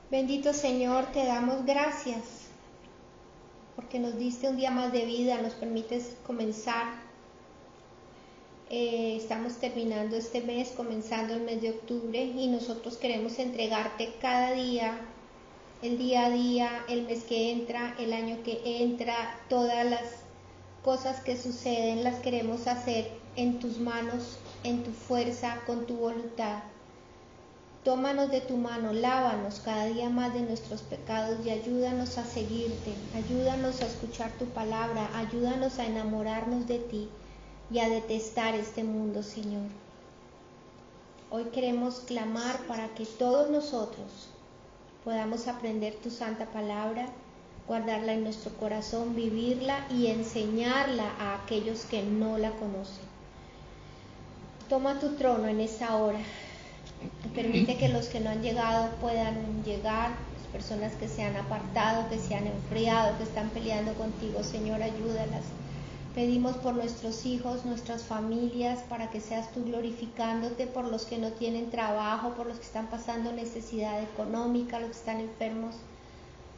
Bendito Señor, te damos gracias porque nos diste un día más de vida, nos permites comenzar. Estamos terminando este mes, comenzando el mes de octubre, y nosotros queremos entregarte cada día, el día a día, el mes que entra, el año que entra, todas las cosas que suceden las queremos hacer en tus manos, en tu fuerza, con tu voluntad. Tómanos de tu mano, lávanos cada día más de nuestros pecados y ayúdanos a seguirte, ayúdanos a escuchar tu palabra, ayúdanos a enamorarnos de ti y a detestar este mundo, Señor. Hoy queremos clamar para que todos nosotros podamos aprender tu santa palabra, guardarla en nuestro corazón, vivirla y enseñarla a aquellos que no la conocen. Toma tu trono en esta hora. Permite que los que no han llegado puedan llegar, las personas que se han apartado, que se han enfriado, que están peleando contigo, Señor, ayúdalas. Pedimos por nuestros hijos, nuestras familias, para que seas tú glorificándote, por los que no tienen trabajo, por los que están pasando necesidad económica, los que están enfermos.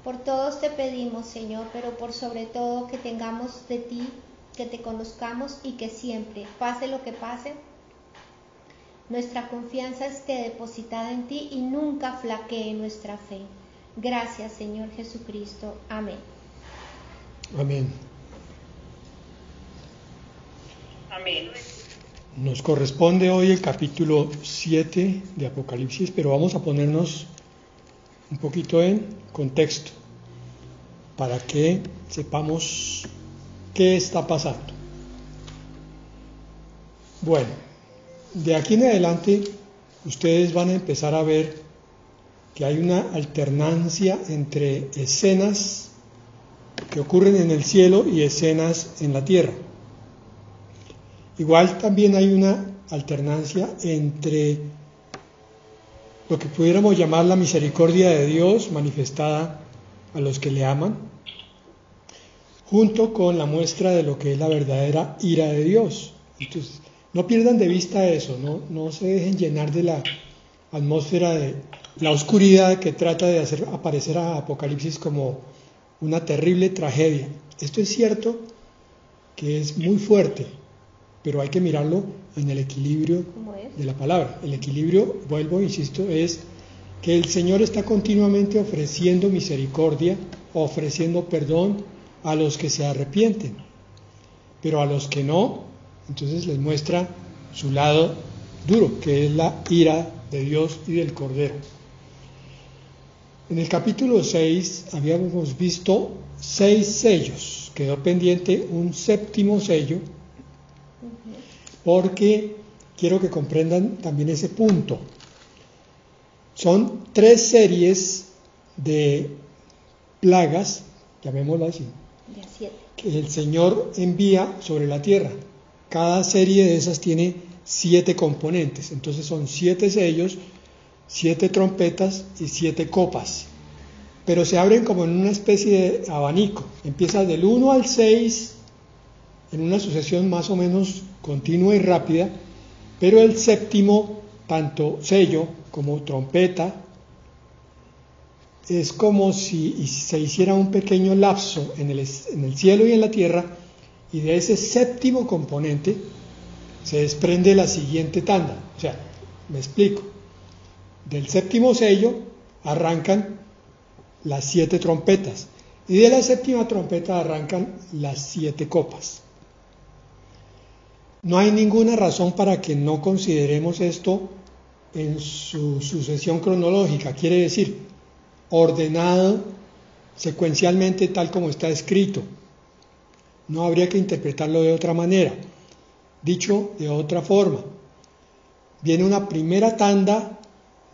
Por todos te pedimos, Señor, pero por sobre todo que tengamos de ti, que te conozcamos y que siempre, pase lo que pase, nuestra confianza esté depositada en ti y nunca flaquee nuestra fe. Gracias, Señor Jesucristo. Amén. Amén. Amén. Nos corresponde hoy el capítulo 7 de Apocalipsis, pero vamos a ponernos un poquito en contexto para que sepamos qué está pasando. Bueno, de aquí en adelante ustedes van a empezar a ver que hay una alternancia entre escenas que ocurren en el cielo y escenas en la tierra. Igual también hay una alternancia entre lo que pudiéramos llamar la misericordia de Dios manifestada a los que le aman, junto con la muestra de lo que es la verdadera ira de Dios. Entonces, no pierdan de vista eso, no se dejen llenar de la atmósfera de la oscuridad que trata de hacer aparecer a Apocalipsis como una terrible tragedia. Esto es cierto que es muy fuerte, pero hay que mirarlo en el equilibrio de la palabra. El equilibrio, vuelvo, insisto, es que el Señor está continuamente ofreciendo misericordia, ofreciendo perdón a los que se arrepienten, pero a los que no, entonces les muestra su lado duro, que es la ira de Dios y del Cordero. En el capítulo 6 habíamos visto 6 sellos, quedó pendiente un 7º sello, porque quiero que comprendan también ese punto. Son 3 series de plagas, llamémoslo así, que el Señor envía sobre la tierra. Cada serie de esas tiene 7 componentes, entonces son 7 sellos, 7 trompetas y 7 copas, pero se abren como en una especie de abanico. Empieza del 1 al 6 en una sucesión más o menos continua y rápida, pero el 7º, tanto sello como trompeta, es como si se hiciera un pequeño lapso en el cielo y en la tierra, y de ese 7º componente se desprende la siguiente tanda. O sea, me explico. Del 7º sello arrancan las 7 trompetas, y de la 7ª trompeta arrancan las 7 copas. No hay ninguna razón para que no consideremos esto en su sucesión cronológica, quiere decir, ordenado secuencialmente tal como está escrito. No habría que interpretarlo de otra manera. Dicho de otra forma, viene una primera tanda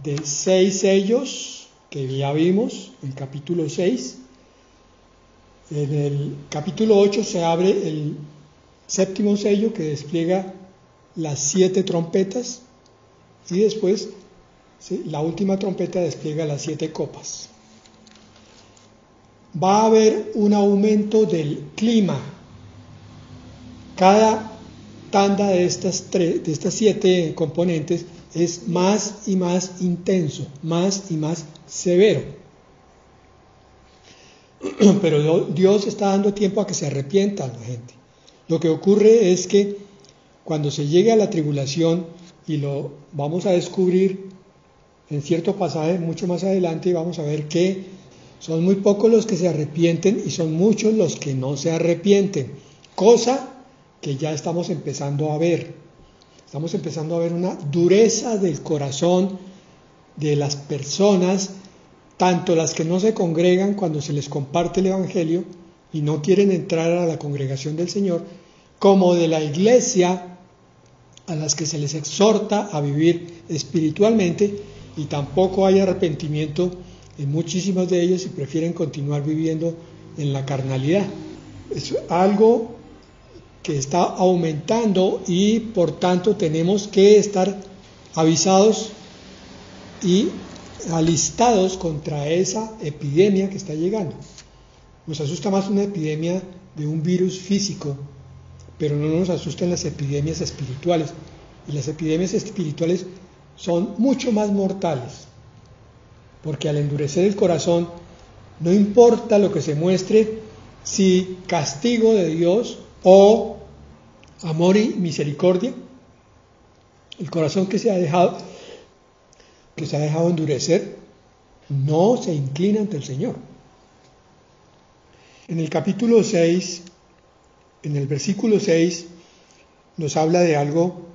de 6 sellos que ya vimos en el capítulo 6. En el capítulo 8 se abre el 7º sello que despliega las 7 trompetas, y después la última trompeta despliega las 7 copas. Va a haber un aumento del clima. Cada tanda de estas 7 componentes es más y más intenso, más y más severo. pero Dios está dando tiempo a que se arrepienta la gente. Lo que ocurre es que cuando se llegue a la tribulación, y lo vamos a descubrir en cierto pasaje mucho más adelante, vamos a ver que son muy pocos los que se arrepienten y son muchos los que no se arrepienten, cosa que ya estamos empezando a ver. Estamos empezando a ver una dureza del corazón de las personas, tanto las que no se congregan cuando se les comparte el Evangelio y no quieren entrar a la congregación del Señor, como de la iglesia a las que se les exhorta a vivir espiritualmente, y tampoco hay arrepentimiento en muchísimos de ellos y prefieren continuar viviendo en la carnalidad. Es algo que está aumentando y por tanto tenemos que estar avisados y alistados contra esa epidemia que está llegando. Nos asusta más una epidemia de un virus físico, pero no nos asustan las epidemias espirituales. Y las epidemias espirituales son mucho más mortales, porque al endurecer el corazón, no importa lo que se muestre, si castigo de Dios o amor y misericordia, el corazón que se ha dejado endurecer, no se inclina ante el Señor. En el capítulo 6, en el versículo 6, nos habla de algo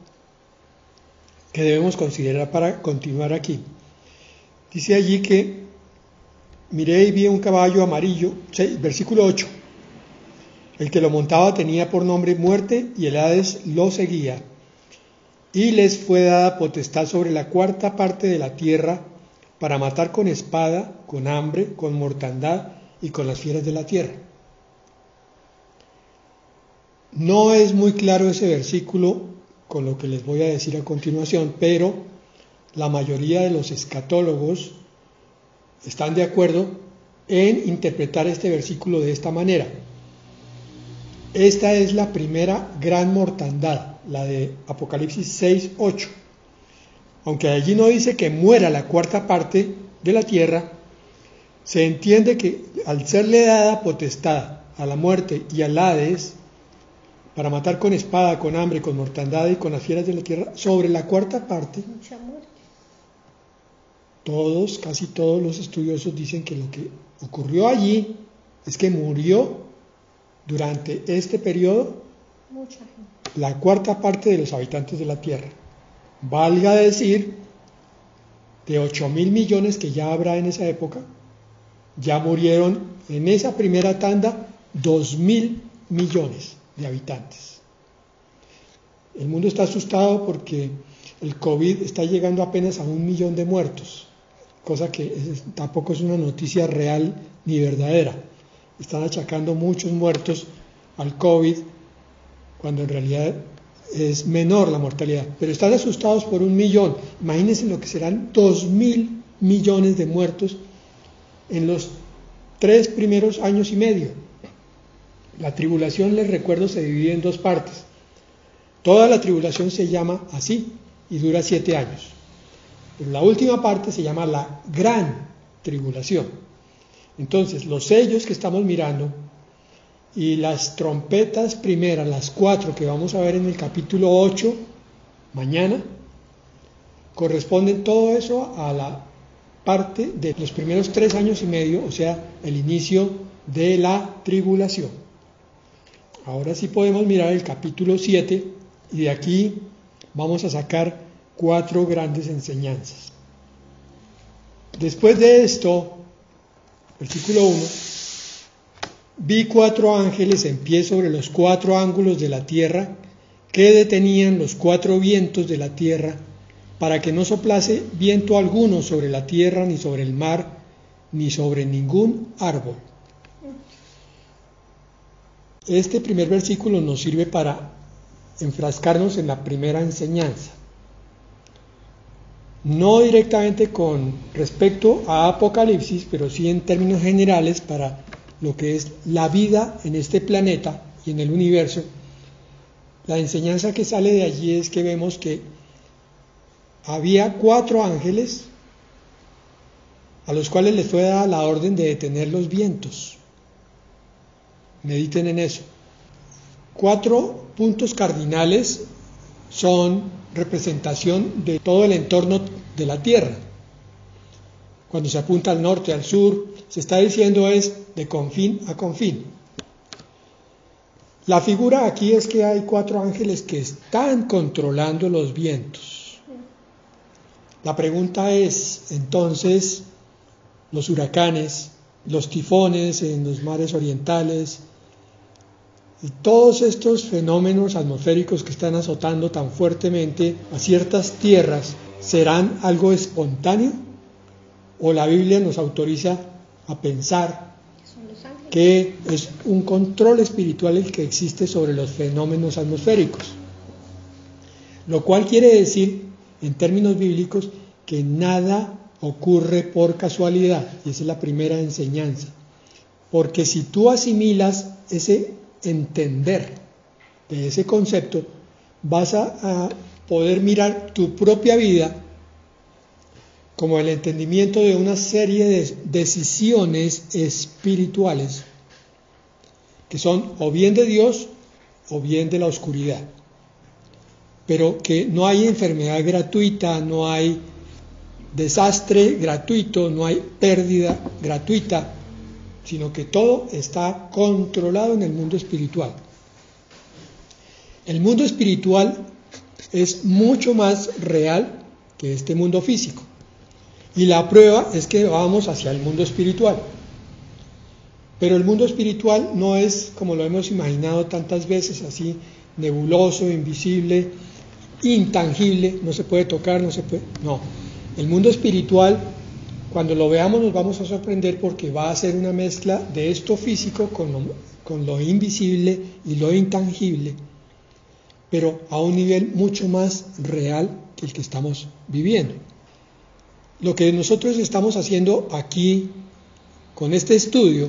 que debemos considerar para continuar aquí. Dice allí que miré y vi un caballo amarillo, versículo 8. El que lo montaba tenía por nombre Muerte, y el Hades lo seguía. Y les fue dada potestad sobre la cuarta parte de la tierra para matar con espada, con hambre, con mortandad y con las fieras de la tierra. No es muy claro ese versículo con lo que les voy a decir a continuación, pero la mayoría de los escatólogos están de acuerdo en interpretar este versículo de esta manera. Esta es la primera gran mortandad, la de Apocalipsis 6, 8. Aunque allí no dice que muera la cuarta parte de la tierra, se entiende que al serle dada potestad a la muerte y al Hades para matar con espada, con hambre, con mortandad y con las fieras de la tierra, sobre la cuarta parte, Mucha muerte. casi todos los estudiosos dicen que lo que ocurrió allí es que murió durante este periodo Mucha gente. la cuarta parte de los habitantes de la tierra. Valga decir, de 8.000 millones que ya habrá en esa época, ya murieron en esa primera tanda 2.000 millones de habitantes. El mundo está asustado porque el COVID está llegando apenas a 1 millón de muertos, cosa que tampoco es una noticia real ni verdadera. Están achacando muchos muertos al COVID, cuando en realidad es menor la mortalidad. Pero están asustados por 1 millón. Imagínense lo que serán 2.000 millones de muertos en los 3 primeros años y medio. La tribulación, les recuerdo, se divide en 2 partes. Toda la tribulación se llama así y dura 7 años. Pero la última parte se llama la gran tribulación. Entonces, los sellos que estamos mirando y las trompetas primeras, las 4 que vamos a ver en el capítulo 8, mañana, corresponden todo eso a la parte de los primeros 3 años y medio, o sea, el inicio de la tribulación. Ahora sí podemos mirar el capítulo 7 y de aquí vamos a sacar 4 grandes enseñanzas. Después de esto, versículo 1, vi 4 ángeles en pie sobre los 4 ángulos de la tierra, que detenían los 4 vientos de la tierra, para que no soplase viento alguno sobre la tierra, ni sobre el mar, ni sobre ningún árbol. Este primer versículo nos sirve para enfrascarnos en la primera enseñanza. No directamente con respecto a Apocalipsis, pero sí en términos generales para lo que es la vida en este planeta y en el universo. La enseñanza que sale de allí es que vemos que había 4 ángeles a los cuales les fue dada la orden de detener los vientos. Mediten en eso. 4 puntos cardinales son representación de todo el entorno de la Tierra. Cuando se apunta al norte, al sur, se está diciendo es de confín a confín. La figura aquí es que hay 4 ángeles que están controlando los vientos. La pregunta es, entonces, los huracanes, los tifones en los mares orientales y todos estos fenómenos atmosféricos que están azotando tan fuertemente a ciertas tierras, ¿serán algo espontáneo? ¿O la Biblia nos autoriza a pensar que es un control espiritual el que existe sobre los fenómenos atmosféricos? Lo cual quiere decir, en términos bíblicos, que nada ocurre por casualidad, y esa es la primera enseñanza. Porque si tú asimilas ese entender de ese concepto, vas a poder mirar tu propia vida como el entendimiento de una serie de decisiones espirituales que son o bien de Dios o bien de la oscuridad, pero que no hay enfermedad gratuita, no hay desastre gratuito, no hay pérdida gratuita, sino que todo está controlado en el mundo espiritual. El mundo espiritual es mucho más real que este mundo físico. Y la prueba es que vamos hacia el mundo espiritual. Pero el mundo espiritual no es como lo hemos imaginado tantas veces, así nebuloso, invisible, intangible, no se puede tocar, no. El mundo espiritual, cuando lo veamos nos vamos a sorprender porque va a ser una mezcla de esto físico con lo invisible y lo intangible, pero a un nivel mucho más real que el que estamos viviendo. Lo que nosotros estamos haciendo aquí con este estudio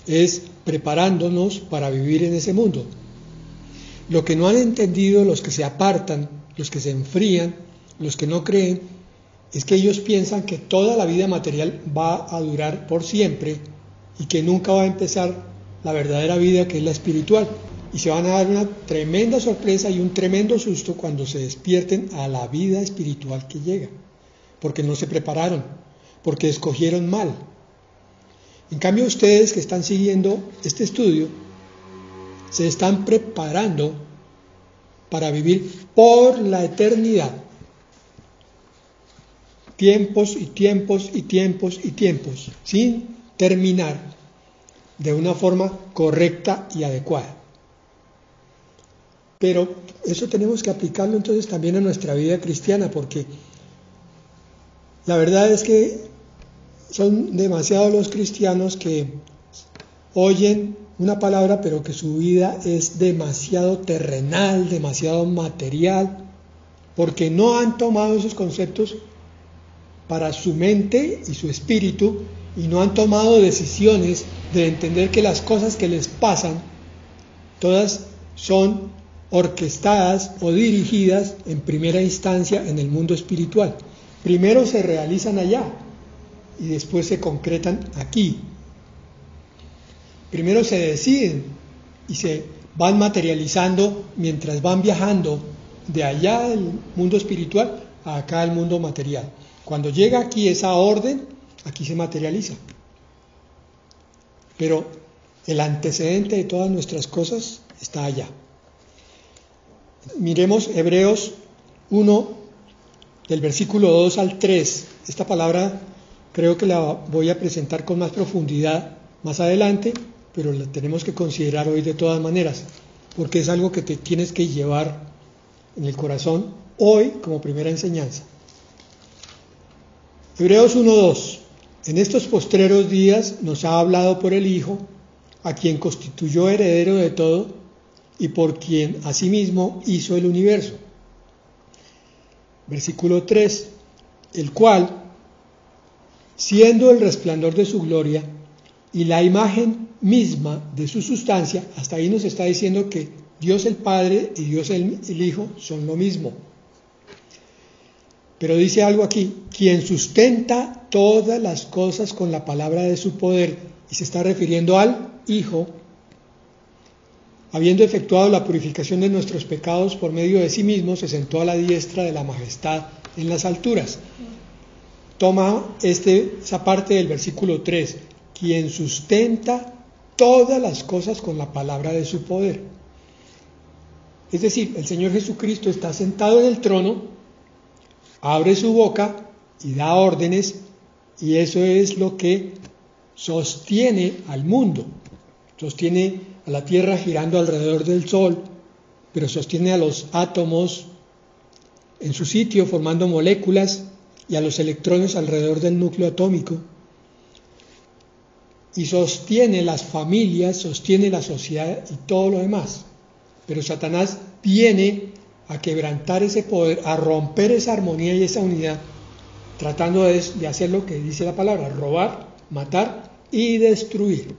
es preparándonos para vivir en ese mundo. Lo que no han entendido los que se apartan, los que se enfrían, los que no creen, es que ellos piensan que toda la vida material va a durar por siempre y que nunca va a empezar la verdadera vida, que es la espiritual. Y se van a dar una tremenda sorpresa y un tremendo susto cuando se despierten a la vida espiritual que llega, porque no se prepararon, porque escogieron mal. En cambio, ustedes que están siguiendo este estudio, se están preparando para vivir por la eternidad. Tiempos y tiempos y tiempos y tiempos, sin terminar, de una forma correcta y adecuada. Pero eso tenemos que aplicarlo entonces también a nuestra vida cristiana, porque la verdad es que son demasiados los cristianos que oyen una palabra, pero que su vida es demasiado terrenal, demasiado material, porque no han tomado esos conceptos para su mente y su espíritu, y no han tomado decisiones de entender que las cosas que les pasan, todas son orquestadas o dirigidas en primera instancia en el mundo espiritual. Primero se realizan allá y después se concretan aquí. Primero se deciden y se van materializando mientras van viajando de allá del mundo espiritual a acá al mundo material. Cuando llega aquí esa orden, aquí se materializa. Pero el antecedente de todas nuestras cosas está allá. Miremos Hebreos 1, del versículo 2 al 3. Esta palabra creo que la voy a presentar con más profundidad más adelante, pero la tenemos que considerar hoy de todas maneras, porque es algo que te tienes que llevar en el corazón hoy como primera enseñanza. Hebreos 1:2. En estos postreros días nos ha hablado por el Hijo, a quien constituyó heredero de todo y por quien asimismo hizo el universo. Versículo 3. El cual, siendo el resplandor de su gloria y la imagen misma de su sustancia, hasta ahí nos está diciendo que Dios el Padre y Dios el Hijo son lo mismo. Pero dice algo aquí, quien sustenta todas las cosas con la palabra de su poder, y se está refiriendo al Hijo, habiendo efectuado la purificación de nuestros pecados por medio de sí mismo, se sentó a la diestra de la majestad en las alturas. Toma esa parte del versículo 3, quien sustenta todas las cosas con la palabra de su poder. Es decir, el Señor Jesucristo está sentado en el trono, abre su boca y da órdenes, y eso es lo que sostiene al mundo. Sostiene a la Tierra girando alrededor del Sol, pero sostiene a los átomos en su sitio formando moléculas y a los electrones alrededor del núcleo atómico. Y sostiene las familias, sostiene la sociedad y todo lo demás. Pero Satanás viene a quebrantar ese poder, a romper esa armonía y esa unidad, tratando de hacer lo que dice la palabra, robar, matar y destruir.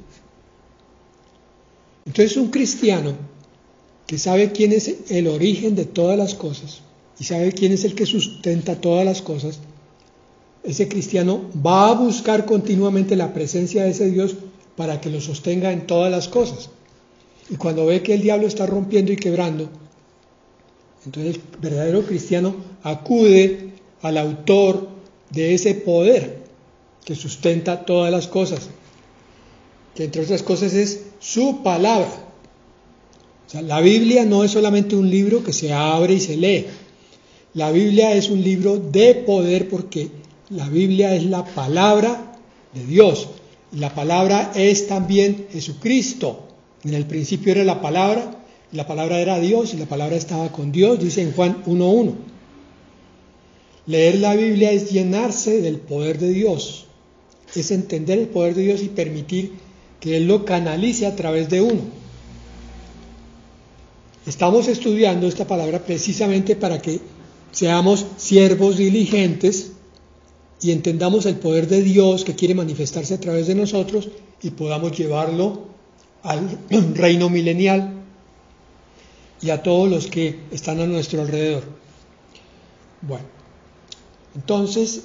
Entonces un cristiano que sabe quién es el origen de todas las cosas y sabe quién es el que sustenta todas las cosas, ese cristiano va a buscar continuamente la presencia de ese Dios para que lo sostenga en todas las cosas. Y cuando ve que el diablo está rompiendo y quebrando, entonces el verdadero cristiano acude al autor de ese poder que sustenta todas las cosas, que entre otras cosas es su palabra. O sea, la Biblia no es solamente un libro que se abre y se lee. La Biblia es un libro de poder porque la Biblia es la palabra de Dios. Y la palabra es también Jesucristo. En el principio era la palabra era Dios y la palabra estaba con Dios, dice en Juan 1:1. Leer la Biblia es llenarse del poder de Dios, es entender el poder de Dios y permitir que Él lo canalice a través de uno. Estamos estudiando esta palabra precisamente para que seamos siervos diligentes y entendamos el poder de Dios que quiere manifestarse a través de nosotros y podamos llevarlo al reino milenial y a todos los que están a nuestro alrededor. Bueno, entonces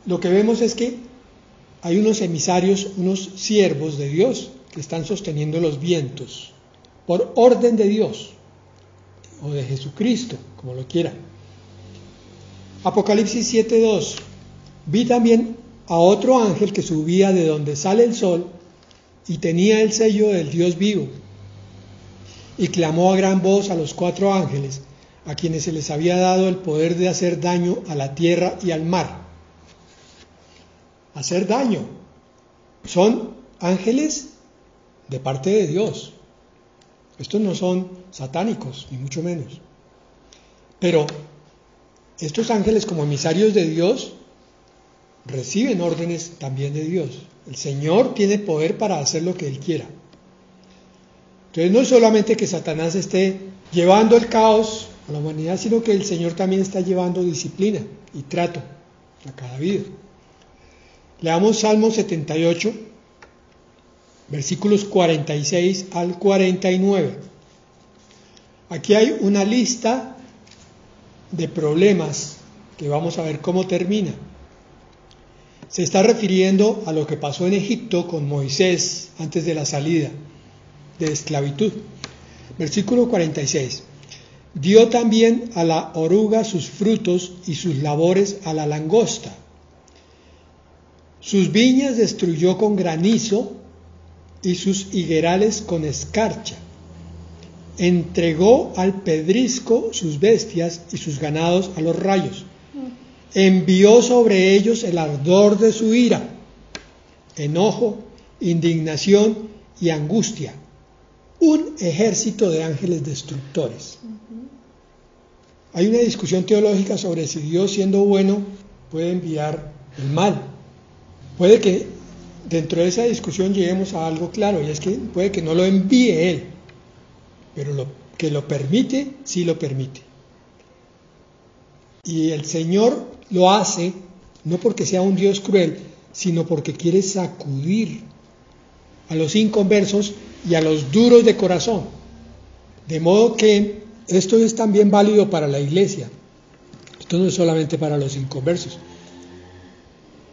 lo que vemos es que hay unos emisarios, unos siervos de Dios que están sosteniendo los vientos por orden de Dios o de Jesucristo, como lo quieran. Apocalipsis 7:2. Vi también a otro ángel que subía de donde sale el sol y tenía el sello del Dios vivo, y clamó a gran voz a los 4 ángeles, a quienes se les había dado el poder de hacer daño a la tierra y al mar. Hacer daño. Son ángeles de parte de Dios. Estos no son satánicos, ni mucho menos. Pero estos ángeles, como emisarios de Dios, reciben órdenes también de Dios. El Señor tiene poder para hacer lo que Él quiera. Entonces no es solamente que Satanás esté llevando el caos a la humanidad, sino que el Señor también está llevando disciplina y trato a cada vida. Leamos Salmo 78, versículos 46 al 49. Aquí hay una lista de problemas que vamos a ver cómo termina. Se está refiriendo a lo que pasó en Egipto con Moisés antes de la salida de esclavitud. Versículo 46. Dio también a la oruga sus frutos y sus labores a la langosta. Sus viñas destruyó con granizo y sus higuerales con escarcha. Entregó al pedrisco sus bestias y sus ganados a los rayos. Envió sobre ellos el ardor de su ira, enojo, indignación y angustia, un ejército de ángeles destructores. Hay una discusión teológica sobre si Dios, siendo bueno, puede enviar el mal. Puede que dentro de esa discusión lleguemos a algo claro, y es que puede que no lo envíe Él, pero que lo permite, sí lo permite. Y el Señor lo hace no porque sea un Dios cruel, sino porque quiere sacudir a los inconversos y a los duros de corazón. De modo que esto es también válido para la iglesia. Esto no es solamente para los inconversos.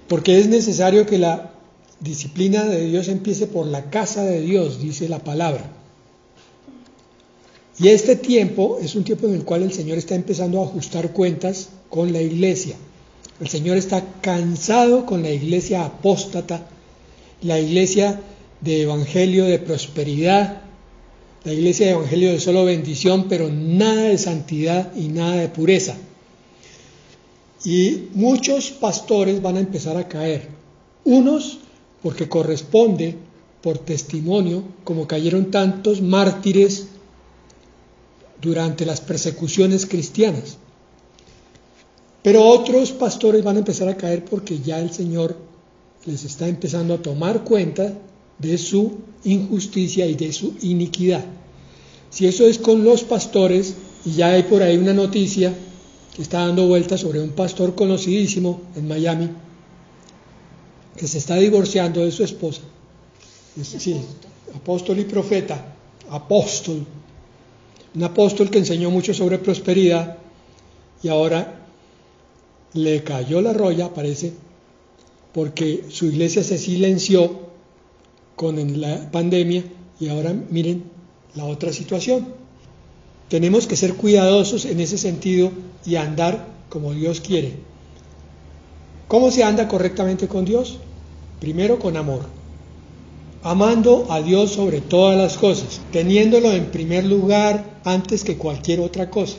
Porque es necesario que la disciplina de Dios empiece por la casa de Dios, dice la palabra. Y este tiempo es un tiempo en el cual el Señor está empezando a ajustar cuentas con la iglesia. El Señor está cansado con la iglesia apóstata, la iglesia de evangelio de prosperidad, la iglesia de evangelio de solo bendición, pero nada de santidad y nada de pureza. Y muchos pastores van a empezar a caer. Unos porque corresponde por testimonio, como cayeron tantos mártires durante las persecuciones cristianas. Pero otros pastores van a empezar a caer porque ya el Señor les está empezando a tomar cuenta de su injusticia y de su iniquidad. Si eso es con los pastores, y ya hay por ahí una noticia que está dando vueltas sobre un pastor conocidísimo en Miami, que se está divorciando de su esposa. Sí, apóstol y profeta, apóstol. Un apóstol que enseñó mucho sobre prosperidad y ahora le cayó la roya, parece, porque su iglesia se silenció con la pandemia y ahora miren la otra situación. Tenemos que ser cuidadosos en ese sentido y andar como Dios quiere. ¿Cómo se anda correctamente con Dios? Primero con amor, amando a Dios sobre todas las cosas, teniéndolo en primer lugar antes que cualquier otra cosa.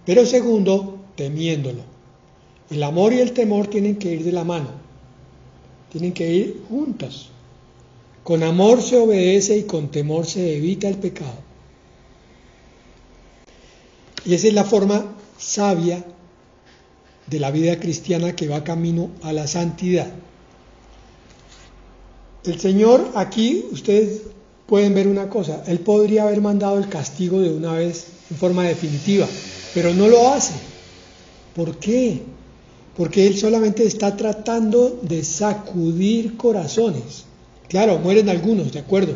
Pero segundo, temiéndolo. El amor y el temor tienen que ir de la mano, tienen que ir juntos. Con amor se obedece y con temor se evita el pecado. Y esa es la forma sabia de la vida cristiana que va camino a la santidad. El Señor aquí, ustedes pueden ver una cosa, Él podría haber mandado el castigo de una vez en forma definitiva, pero no lo hace. ¿Por qué? Porque Él solamente está tratando de sacudir corazones. Claro, mueren algunos, de acuerdo,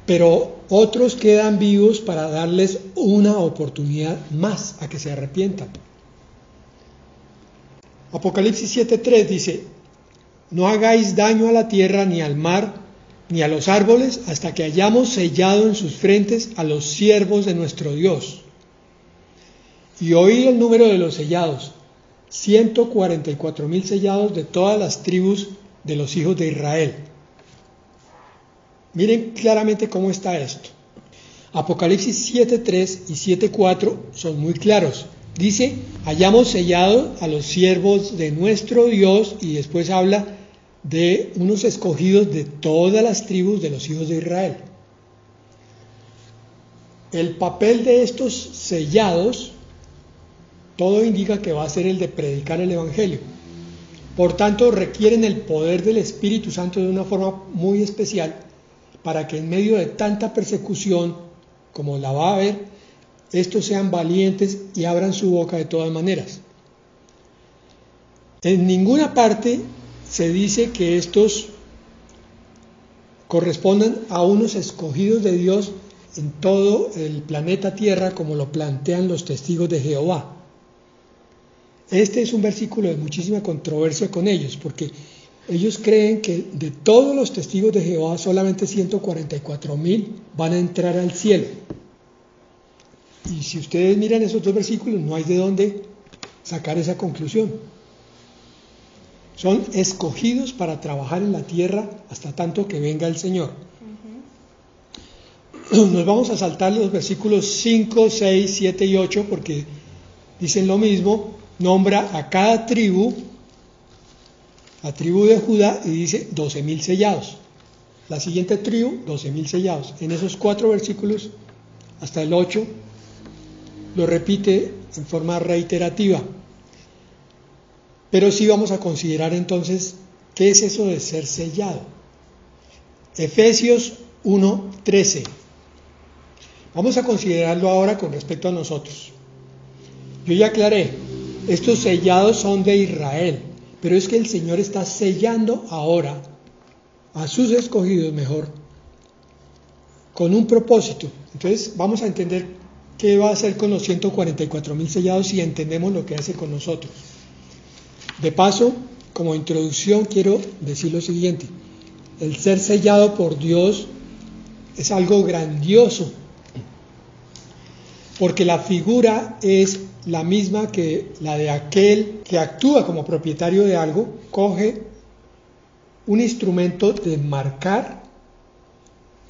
pero otros quedan vivos para darles una oportunidad más a que se arrepientan. Apocalipsis 7:3 dice: no hagáis daño a la tierra, ni al mar, ni a los árboles, hasta que hayamos sellado en sus frentes a los siervos de nuestro Dios. Y oí el número de los sellados, 144,000 sellados de todas las tribus de los hijos de Israel. Miren claramente cómo está esto. Apocalipsis 7:3 y 7:4 son muy claros. Dice: hayamos sellado a los siervos de nuestro Dios, y después habla de unos escogidos de todas las tribus de los hijos de Israel. El papel de estos sellados, todo indica que va a ser el de predicar el Evangelio. Por tanto, requieren el poder del Espíritu Santo de una forma muy especial para que en medio de tanta persecución como la va a haber, estos sean valientes y abran su boca de todas maneras. En ninguna parte se dice que estos correspondan a unos escogidos de Dios en todo el planeta Tierra, como lo plantean los testigos de Jehová. Este es un versículo de muchísima controversia con ellos, porque ellos creen que de todos los testigos de Jehová solamente 144,000 van a entrar al cielo. Y si ustedes miran esos dos versículos, no hay de dónde sacar esa conclusión. Son escogidos para trabajar en la tierra hasta tanto que venga el Señor. Nos vamos a saltar los versículos 5, 6, 7 y 8 porque dicen lo mismo. Nombra a cada tribu, la tribu de Judá, y dice 12,000 sellados. La siguiente tribu, 12,000 sellados. En esos 4 versículos, hasta el 8, lo repite en forma reiterativa. Pero sí vamos a considerar entonces qué es eso de ser sellado. Efesios 1:13. Vamos a considerarlo ahora con respecto a nosotros. Yo ya aclaré, estos sellados son de Israel, pero es que el Señor está sellando ahora a sus escogidos mejor, con un propósito. Entonces vamos a entender qué va a hacer con los 144,000 sellados si entendemos lo que hace con nosotros. De paso, como introducción quiero decir lo siguiente: el ser sellado por Dios es algo grandioso, porque la figura es la misma que la de aquel que actúa como propietario de algo, coge un instrumento de marcar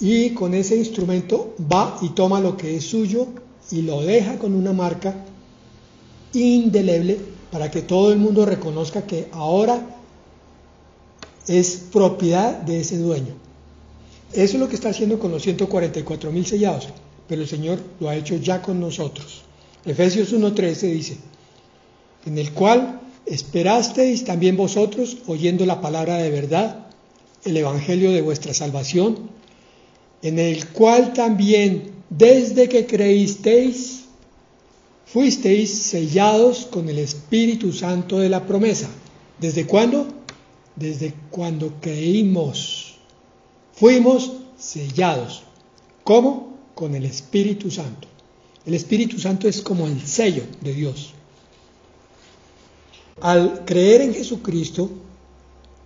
y con ese instrumento va y toma lo que es suyo y lo deja con una marca indeleble para que todo el mundo reconozca que ahora es propiedad de ese dueño. Eso es lo que está haciendo con los 144,000 sellados, pero el Señor lo ha hecho ya con nosotros. Efesios 1:13 dice, en el cual esperasteis también vosotros, oyendo la palabra de verdad, el evangelio de vuestra salvación, en el cual también, desde que creísteis, fuisteis sellados con el Espíritu Santo de la promesa. ¿Desde cuándo? Desde cuando creímos. Fuimos sellados. ¿Cómo? Con el Espíritu Santo. El Espíritu Santo es como el sello de Dios. Al creer en Jesucristo,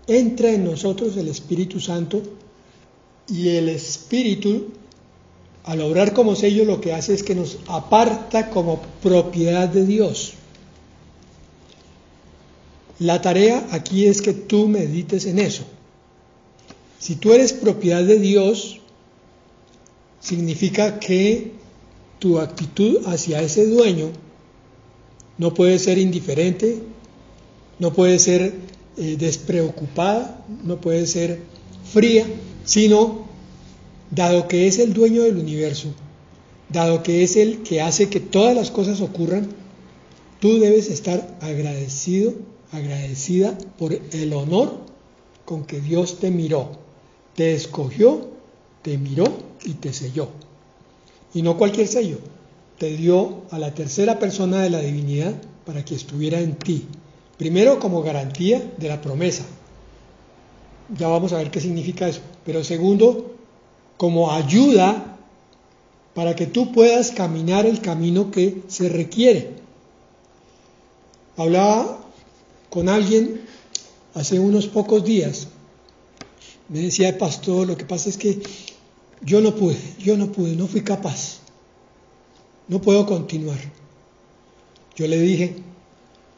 entra en nosotros el Espíritu Santo y el Espíritu, al obrar como sello, lo que hace es que nos aparta como propiedad de Dios. La tarea aquí es que tú medites en eso. Si tú eres propiedad de Dios, significa que tu actitud hacia ese dueño no puede ser indiferente, no puede ser despreocupada, no puede ser fría, sino, dado que es el dueño del universo, dado que es el que hace que todas las cosas ocurran, tú debes estar agradecido, agradecida por el honor con que Dios te miró, te escogió, te miró y te selló. Y no cualquier sello, te dio a la tercera persona de la divinidad para que estuviera en ti. Primero, como garantía de la promesa. Ya vamos a ver qué significa eso. Pero segundo, como ayuda para que tú puedas caminar el camino que se requiere. Hablaba con alguien hace unos pocos días. Me decía el pastor, lo que pasa es que yo no pude, no fui capaz. No puedo continuar. Yo le dije,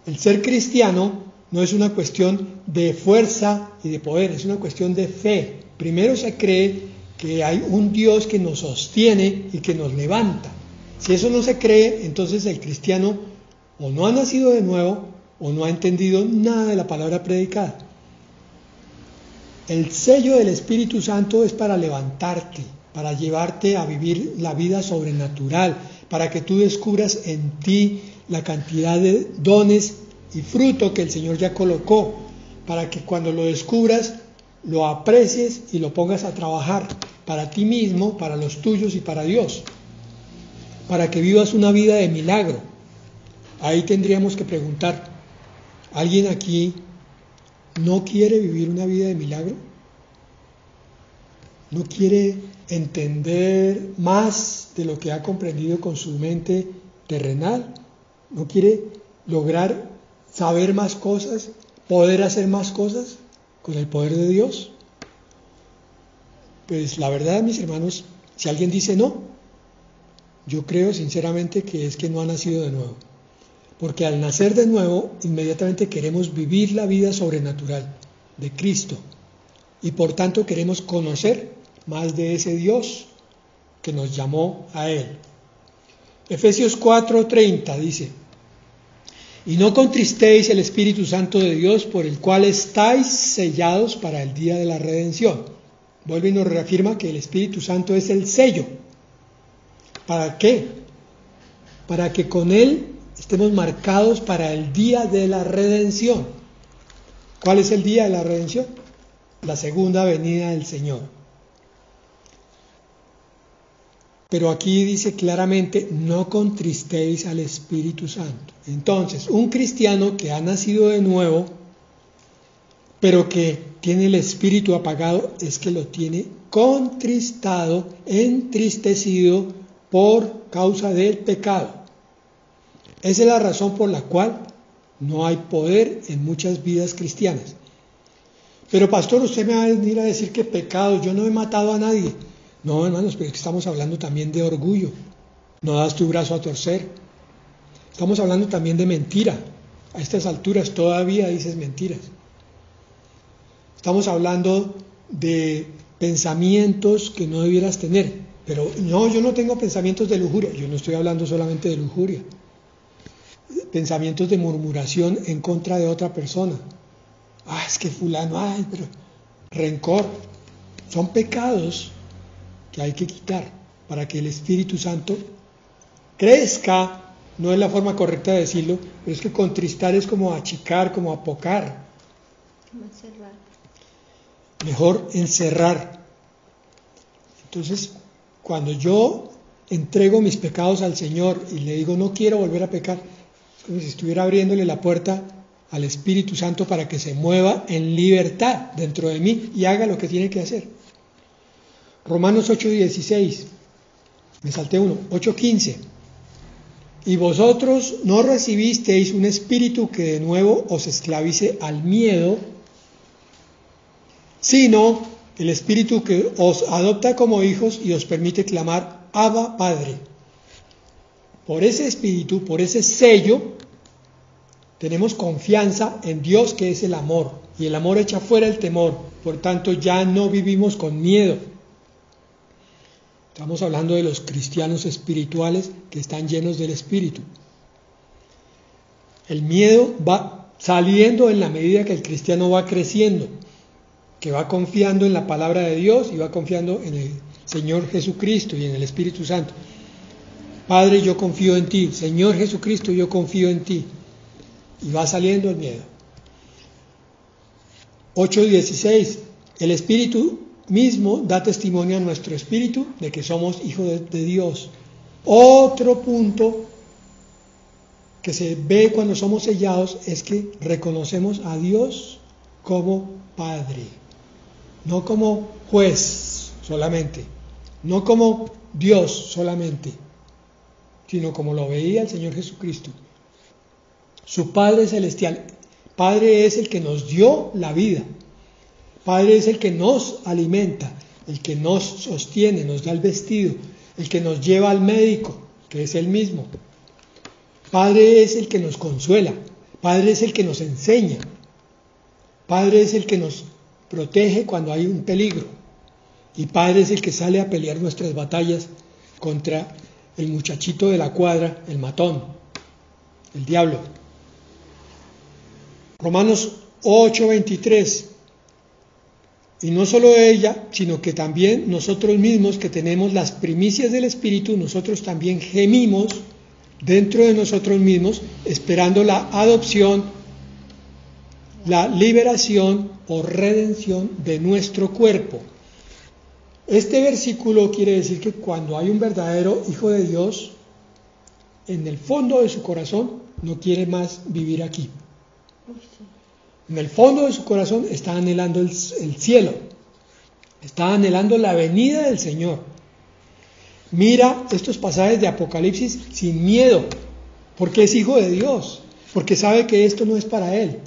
el ser cristiano no es una cuestión de fuerza y de poder, es una cuestión de fe. Primero se cree que hay un Dios que nos sostiene y que nos levanta. Si eso no se cree, entonces el cristiano o no ha nacido de nuevo o no ha entendido nada de la palabra predicada. El sello del Espíritu Santo es para levantarte, para llevarte a vivir la vida sobrenatural, para que tú descubras en ti la cantidad de dones y fruto que el Señor ya colocó, para que cuando lo descubras, lo aprecies y lo pongas a trabajar para ti mismo, para los tuyos y para Dios, para que vivas una vida de milagro. Ahí tendríamos que preguntar, ¿alguien aquí no quiere vivir una vida de milagro? ¿No quiere entender más de lo que ha comprendido con su mente terrenal? ¿No quiere lograr saber más cosas, poder hacer más cosas con el poder de Dios? Pues la verdad, mis hermanos, si alguien dice no, yo creo sinceramente que es que no ha nacido de nuevo. Porque al nacer de nuevo, inmediatamente queremos vivir la vida sobrenatural de Cristo. Y por tanto queremos conocer más de ese Dios que nos llamó a Él. Efesios 4:30 dice, y no contristéis el Espíritu Santo de Dios, por el cual estáis sellados para el día de la redención. Vuelve y nos reafirma que el Espíritu Santo es el sello. ¿Para qué? Para que con Él estemos marcados para el día de la redención. ¿Cuál es el día de la redención? La segunda venida del Señor. Pero aquí dice claramente, no contristéis al Espíritu Santo. Entonces, un cristiano que ha nacido de nuevo, pero que tiene el espíritu apagado, es que lo tiene contristado, entristecido por causa del pecado. Esa es la razón por la cual no hay poder en muchas vidas cristianas. Pero pastor, usted me va a venir a decir que pecado, yo no he matado a nadie. No, hermanos, pero es que estamos hablando también de orgullo. No das tu brazo a torcer. Estamos hablando también de mentira. A estas alturas todavía dices mentiras. Estamos hablando de pensamientos que no debieras tener. Pero no, yo no tengo pensamientos de lujuria. Yo no estoy hablando solamente de lujuria. Pensamientos de murmuración en contra de otra persona. Ah, es que fulano, ay, pero rencor. Son pecados que hay que quitar para que el Espíritu Santo crezca. No es la forma correcta de decirlo, pero es que contristar es como achicar, como apocar. Como encerrar. Mejor encerrar. Entonces, cuando yo entrego mis pecados al Señor y le digo no quiero volver a pecar, es como si estuviera abriéndole la puerta al Espíritu Santo para que se mueva en libertad dentro de mí y haga lo que tiene que hacer. Romanos 8:16, me salté uno, 8:15. Y vosotros no recibisteis un espíritu que de nuevo os esclavice al miedo, sino el espíritu que os adopta como hijos y os permite clamar, Abba, Padre. Por ese espíritu, por ese sello, tenemos confianza en Dios, que es el amor, y el amor echa fuera el temor. Por tanto, ya no vivimos con miedo. Estamos hablando de los cristianos espirituales que están llenos del Espíritu. El miedo va saliendo en la medida que el cristiano va creciendo, que va confiando en la palabra de Dios y va confiando en el Señor Jesucristo y en el Espíritu Santo. Padre, yo confío en ti. Señor Jesucristo, yo confío en ti. Y va saliendo el miedo. 8:16. El Espíritu mismo da testimonio a nuestro espíritu de que somos hijos de Dios. Otro punto que se ve cuando somos sellados es que reconocemos a Dios como Padre, no como juez solamente, no como Dios solamente, sino como lo veía el Señor Jesucristo, su Padre celestial. Padre es el que nos dio la vida. Padre es el que nos alimenta, el que nos sostiene, nos da el vestido, el que nos lleva al médico, que es Él mismo. Padre es el que nos consuela, Padre es el que nos enseña, Padre es el que nos protege cuando hay un peligro, y Padre es el que sale a pelear nuestras batallas contra el muchachito de la cuadra, el matón, el diablo. Romanos 8:23. Y no solo ella, sino que también nosotros mismos que tenemos las primicias del Espíritu, nosotros también gemimos dentro de nosotros mismos, esperando la adopción, la liberación o redención de nuestro cuerpo. Este versículo quiere decir que cuando hay un verdadero hijo de Dios, en el fondo de su corazón no quiere más vivir aquí. En el fondo de su corazón está anhelando el cielo, está anhelando la venida del Señor. Mira estos pasajes de Apocalipsis sin miedo, porque es hijo de Dios, porque sabe que esto no es para él.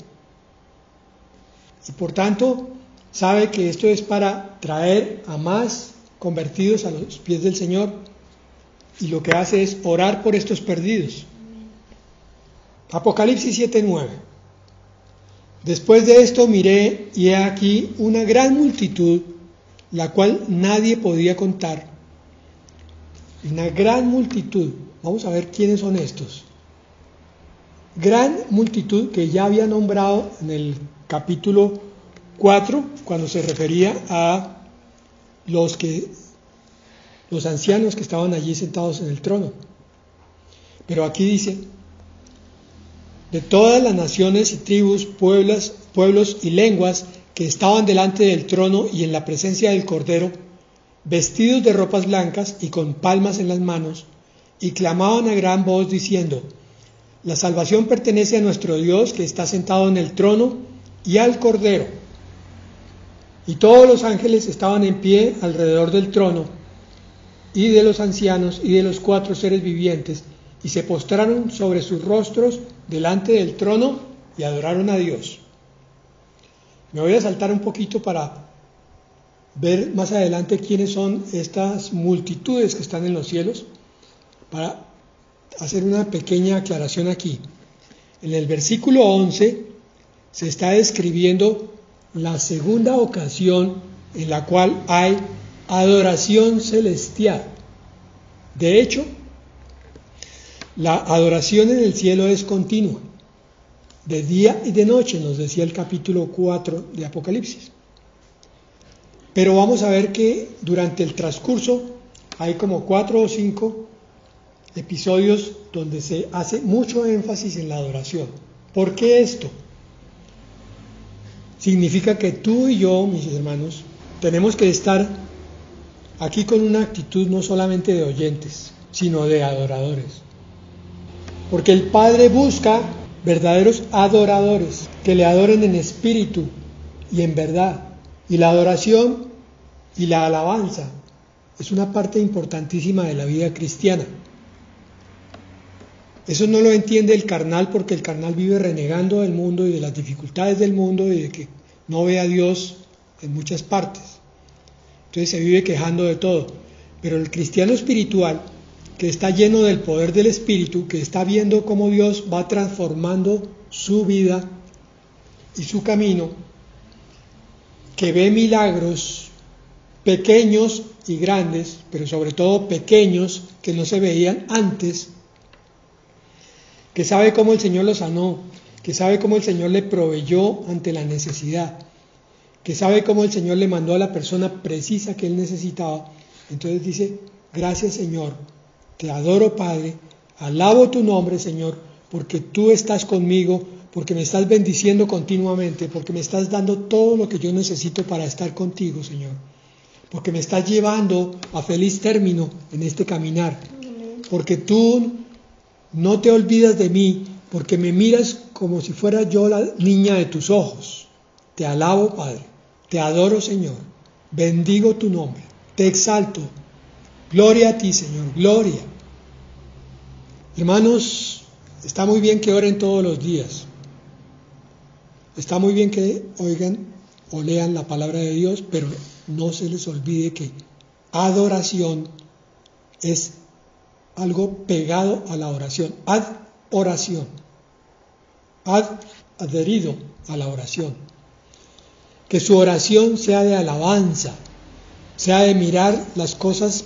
Y por tanto, sabe que esto es para traer a más convertidos a los pies del Señor, y lo que hace es orar por estos perdidos. Apocalipsis 7:9. Después de esto miré, y he aquí una gran multitud, la cual nadie podía contar. Una gran multitud. Vamos a ver quiénes son estos. Gran multitud que ya había nombrado en el capítulo 4, cuando se refería a los ancianos que estaban allí sentados en el trono. Pero aquí dice: de todas las naciones y tribus, pueblos y lenguas que estaban delante del trono y en la presencia del Cordero, vestidos de ropas blancas y con palmas en las manos, y clamaban a gran voz diciendo: la salvación pertenece a nuestro Dios que está sentado en el trono y al Cordero. Y todos los ángeles estaban en pie alrededor del trono y de los ancianos y de los 4 seres vivientes, y se postraron sobre sus rostros delante del trono y adoraron a Dios. Me voy a saltar un poquito para ver más adelante quiénes son estas multitudes que están en los cielos, para hacer una pequeña aclaración aquí. En el versículo 11 se está describiendo la segunda ocasión en la cual hay adoración celestial. De hecho, la adoración en el cielo es continua, de día y de noche, nos decía el capítulo 4 de Apocalipsis. Pero vamos a ver que durante el transcurso hay como 4 o 5 episodios donde se hace mucho énfasis en la adoración. ¿Por qué esto? Significa que tú y yo, mis hermanos, tenemos que estar aquí con una actitud no solamente de oyentes, sino de adoradores. Porque el Padre busca verdaderos adoradores, que le adoren en espíritu y en verdad. Y la adoración y la alabanza es una parte importantísima de la vida cristiana. Eso no lo entiende el carnal, porque el carnal vive renegando del mundo y de las dificultades del mundo y de que no ve a Dios en muchas partes. Entonces se vive quejando de todo. Pero el cristiano espiritual, que está lleno del poder del Espíritu, que está viendo cómo Dios va transformando su vida y su camino, que ve milagros pequeños y grandes, pero sobre todo pequeños que no se veían antes, que sabe cómo el Señor lo sanó, que sabe cómo el Señor le proveyó ante la necesidad, que sabe cómo el Señor le mandó a la persona precisa que él necesitaba. Entonces dice: gracias, Señor, te adoro, Padre, alabo tu nombre, Señor, porque tú estás conmigo, porque me estás bendiciendo continuamente, porque me estás dando todo lo que yo necesito para estar contigo, Señor, porque me estás llevando a feliz término en este caminar, porque tú no te olvidas de mí, porque me miras como si fuera yo la niña de tus ojos. Te alabo, Padre, te adoro, Señor, bendigo tu nombre, te exalto. Gloria a ti, Señor, gloria. Hermanos, está muy bien que oren todos los días. Está muy bien que oigan o lean la palabra de Dios, pero no se les olvide que adoración es algo pegado a la oración. Adoración. Adherido a la oración. Que su oración sea de alabanza, sea de mirar las cosas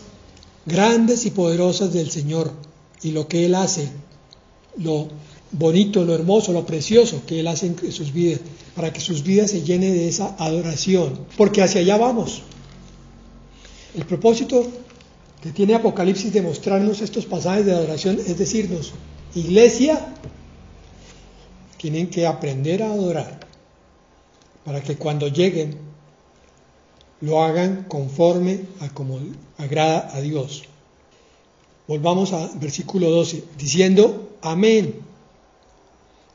grandes y poderosas del Señor y lo que Él hace, lo bonito, lo hermoso, lo precioso que Él hace en sus vidas, para que sus vidas se llenen de esa adoración, porque hacia allá vamos. El propósito que tiene Apocalipsis de mostrarnos estos pasajes de adoración es decirnos: iglesia, tienen que aprender a adorar, para que cuando lleguen lo hagan conforme a como agrada a Dios. Volvamos al versículo 12, diciendo amén.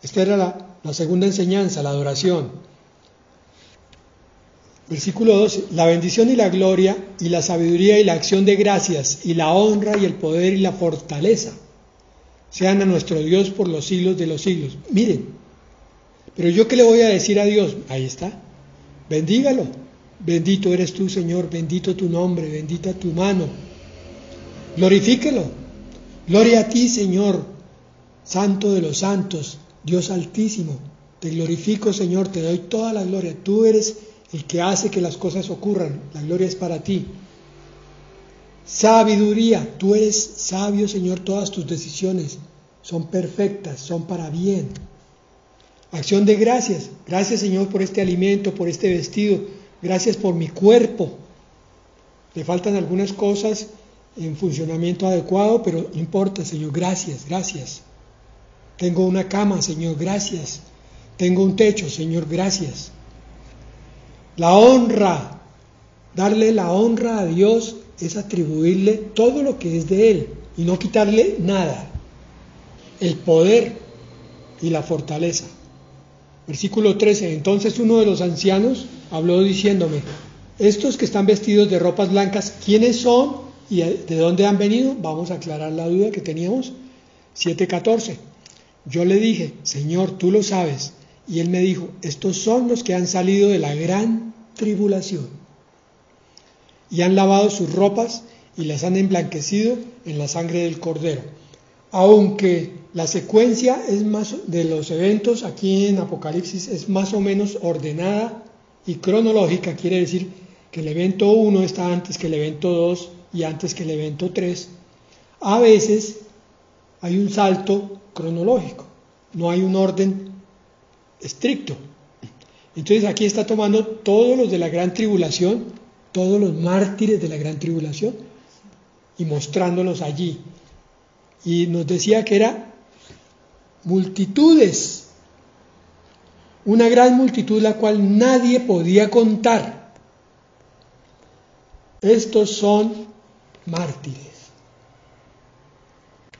Esta era la segunda enseñanza, la adoración. Versículo 12, la bendición y la gloria y la sabiduría y la acción de gracias y la honra y el poder y la fortaleza sean a nuestro Dios por los siglos de los siglos. Miren, pero yo qué le voy a decir a Dios, ahí está, bendígalo, bendito eres tú, Señor, bendito tu nombre, bendita tu mano, glorifíquelo, gloria a ti, Señor, Santo de los santos, Dios altísimo, te glorifico, Señor, te doy toda la gloria, tú eres el que hace que las cosas ocurran, la gloria es para ti. Sabiduría, tú eres sabio, Señor, todas tus decisiones son perfectas, son para bien. Acción de gracias, gracias, Señor, por este alimento, por este vestido, gracias por mi cuerpo. Le faltan algunas cosas en funcionamiento adecuado, pero no importa, Señor, gracias, gracias. Tengo una cama, Señor, gracias. Tengo un techo, Señor, gracias. La honra, darle la honra a Dios es atribuirle todo lo que es de Él y no quitarle nada. El poder y la fortaleza. Versículo 13, entonces uno de los ancianos habló diciéndome: estos que están vestidos de ropas blancas, ¿quiénes son y de dónde han venido? Vamos a aclarar la duda que teníamos. 7:14. Yo le dije: Señor, tú lo sabes. Y él me dijo: estos son los que han salido de la gran tribulación. y han lavado sus ropas y las han emblanquecido en la sangre del Cordero. Aunque la secuencia es más de los eventos aquí en Apocalipsis es más o menos ordenada y cronológica, quiere decir que el evento 1 está antes que el evento 2 y antes que el evento 3, a veces hay un salto cronológico, no hay un orden estricto. Entonces aquí está tomando todos los de la gran tribulación, todos los mártires de la gran tribulación, y mostrándolos allí. Y nos decía que era multitudes, una gran multitud la cual nadie podía contar. Estos son mártires,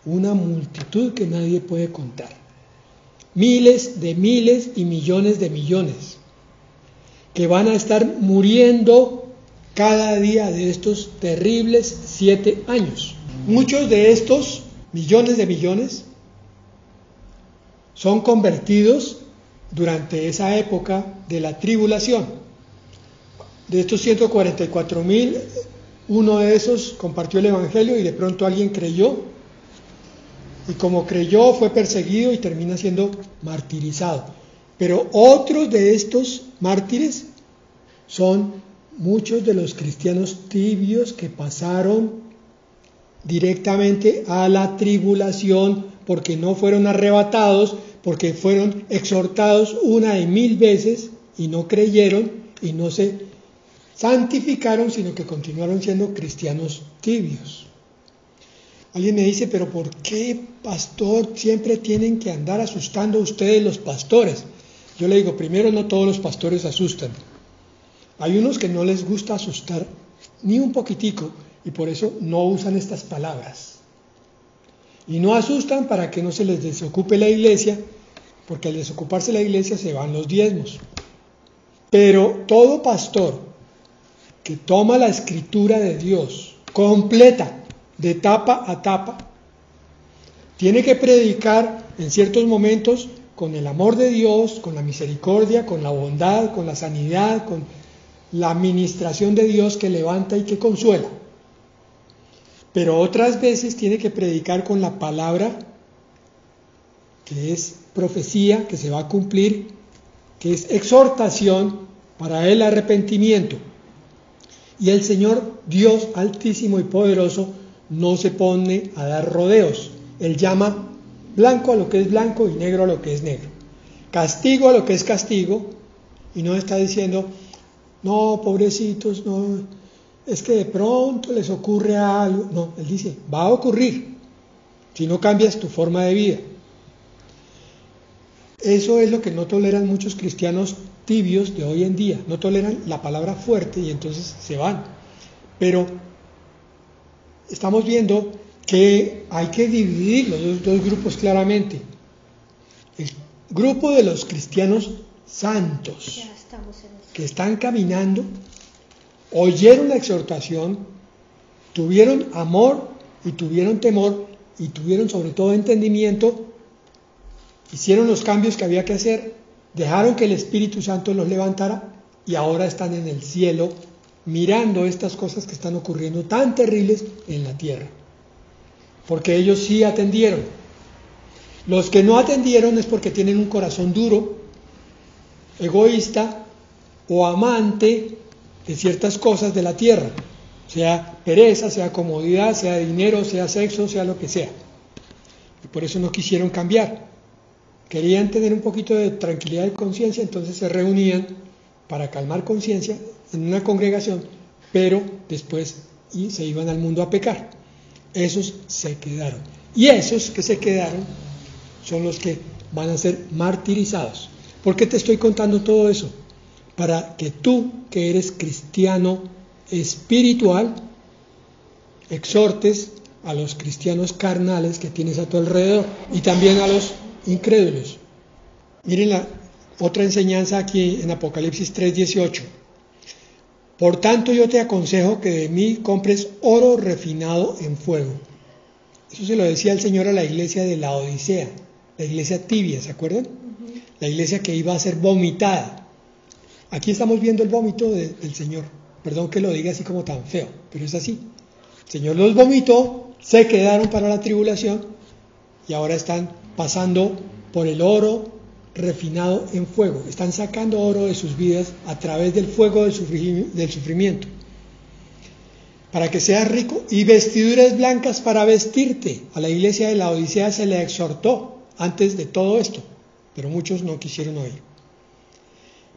una multitud que nadie puede contar. Miles y millones de millones que van a estar muriendo cada día de estos terribles 7 años. Muchos de estos millones de millones son convertidos durante esa época de la tribulación. De estos 144,000, uno de esos compartió el Evangelio y de pronto alguien creyó, y como creyó fue perseguido y termina siendo martirizado. Pero otros de estos mártires son muchos de los cristianos tibios que pasaron directamente a la tribulación porque no fueron arrebatados, porque fueron exhortados 1,000 veces y no creyeron y no se santificaron, sino que continuaron siendo cristianos tibios. Alguien me dice, pero ¿por qué, pastor, siempre tienen que andar asustando a ustedes los pastores? Yo le digo, primero, no todos los pastores asustan. Hay unos que no les gusta asustar ni un poquitico y por eso no usan estas palabras. Y no asustan para que no se les desocupe la iglesia, porque al desocuparse la iglesia se van los diezmos. Pero todo pastor que toma la escritura de Dios completa, de tapa a tapa, tiene que predicar en ciertos momentos con el amor de Dios, con la misericordia, con la bondad, con la sanidad, con la administración de Dios que levanta y que consuela. Pero otras veces tiene que predicar con la palabra, que es profecía, que se va a cumplir, que es exhortación para el arrepentimiento. Y el Señor, Dios altísimo y poderoso, no se pone a dar rodeos. Él llama blanco a lo que es blanco y negro a lo que es negro. Castigo a lo que es castigo, y no está diciendo, no, pobrecitos, no, es que de pronto les ocurre algo. No, Él dice, va a ocurrir si no cambias tu forma de vida. Eso es lo que no toleran muchos cristianos tibios de hoy en día. No toleran la palabra fuerte y entonces se van. Pero estamos viendo que hay que dividir los dos grupos claramente. El grupo de los cristianos santos, que están caminando, oyeron la exhortación, tuvieron amor y tuvieron temor y tuvieron sobre todo entendimiento, hicieron los cambios que había que hacer, dejaron que el Espíritu Santo los levantara y ahora están en el cielo mirando estas cosas que están ocurriendo tan terribles en la tierra, porque ellos sí atendieron. Los que no atendieron es porque tienen un corazón duro, egoísta o amante de ciertas cosas de la tierra, sea pereza, sea comodidad, sea dinero, sea sexo, sea lo que sea. Y por eso no quisieron cambiar. Querían tener un poquito de tranquilidad de conciencia, entonces se reunían para calmar conciencia en una congregación, pero después se iban al mundo a pecar. Esos se quedaron. Y esos que se quedaron son los que van a ser martirizados. ¿Por qué te estoy contando todo eso? Para que tú, que eres cristiano espiritual, exhortes a los cristianos carnales que tienes a tu alrededor y también a los incrédulos. Miren la otra enseñanza aquí en Apocalipsis 3:18. Por tanto yo te aconsejo que de mí compres oro refinado en fuego. Eso se lo decía el Señor a la iglesia de la Odisea, la iglesia tibia, ¿se acuerdan? La iglesia que iba a ser vomitada. Aquí estamos viendo el vómito del Señor Perdón que lo diga así como tan feo, pero es así. El Señor los vomitó, se quedaron para la tribulación y ahora están pasando por el oro refinado en fuego. Están sacando oro de sus vidas a través del fuego del sufrimiento. Para que seas rico, y vestiduras blancas para vestirte. A la iglesia de la Odisea se le exhortó antes de todo esto, pero muchos no quisieron oír.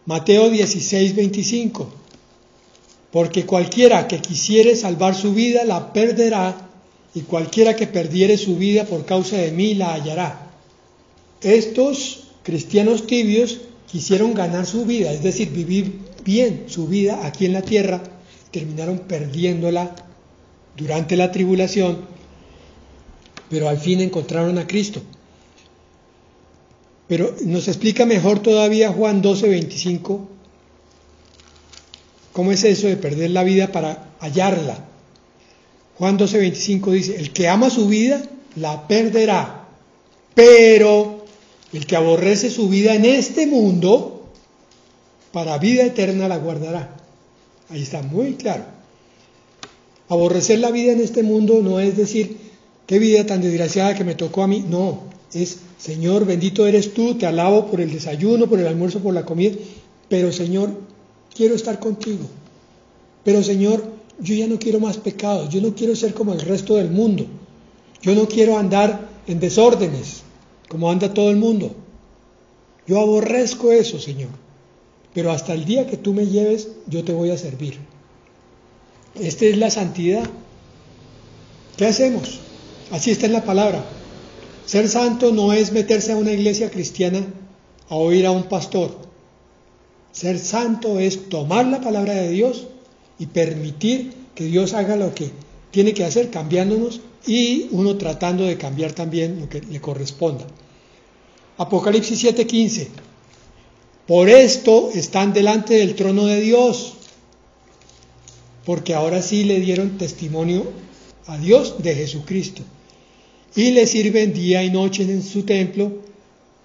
Mateo 16:25. Porque cualquiera que quisiere salvar su vida la perderá, y cualquiera que perdiere su vida por causa de mí la hallará. Estos cristianos tibios quisieron ganar su vida, es decir, vivir bien su vida aquí en la tierra, terminaron perdiéndola durante la tribulación, pero al fin encontraron a Cristo. Pero nos explica mejor todavía Juan 12:25, ¿cómo es eso de perder la vida para hallarla? Juan 12:25 dice, el que ama su vida la perderá, pero el que aborrece su vida en este mundo, para vida eterna la guardará. Ahí está muy claro. Aborrecer la vida en este mundo no es decir, qué vida tan desgraciada que me tocó a mí. No, es, Señor, bendito eres tú, te alabo por el desayuno, por el almuerzo, por la comida, pero Señor, quiero estar contigo. Pero Señor, yo ya no quiero más pecados, yo no quiero ser como el resto del mundo. Yo no quiero andar en desórdenes, como anda todo el mundo. Yo aborrezco eso, Señor. Pero hasta el día que tú me lleves, yo te voy a servir. Esta es la santidad. ¿Qué hacemos? Así está en la palabra. Ser santo no es meterse a una iglesia cristiana a oír a un pastor. Ser santo es tomar la palabra de Dios y permitir que Dios haga lo que tiene que hacer, cambiándonos, y uno tratando de cambiar también lo que le corresponda. Apocalipsis 7:15. Por esto están delante del trono de Dios, porque ahora sí le dieron testimonio a Dios de Jesucristo, y le sirven día y noche en su templo,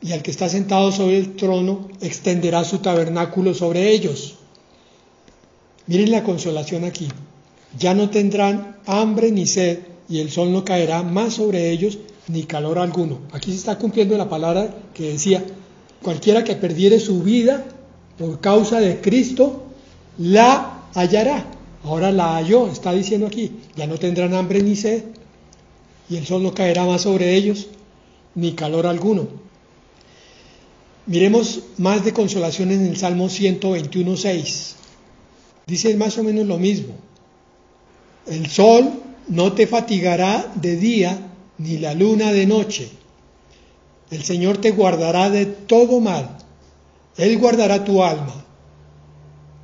y al que está sentado sobre el trono extenderá su tabernáculo sobre ellos. Miren la consolación aquí. Ya no tendrán hambre ni sed, y el sol no caerá más sobre ellos, ni calor alguno. Aquí se está cumpliendo la palabra que decía, cualquiera que perdiere su vida por causa de Cristo, la hallará. Ahora la halló, está diciendo aquí. Ya no tendrán hambre ni sed, y el sol no caerá más sobre ellos, ni calor alguno. Miremos más de consolación en el Salmo 121:6. Dice más o menos lo mismo. El sol no te fatigará de día, ni la luna de noche. El Señor te guardará de todo mal. Él guardará tu alma.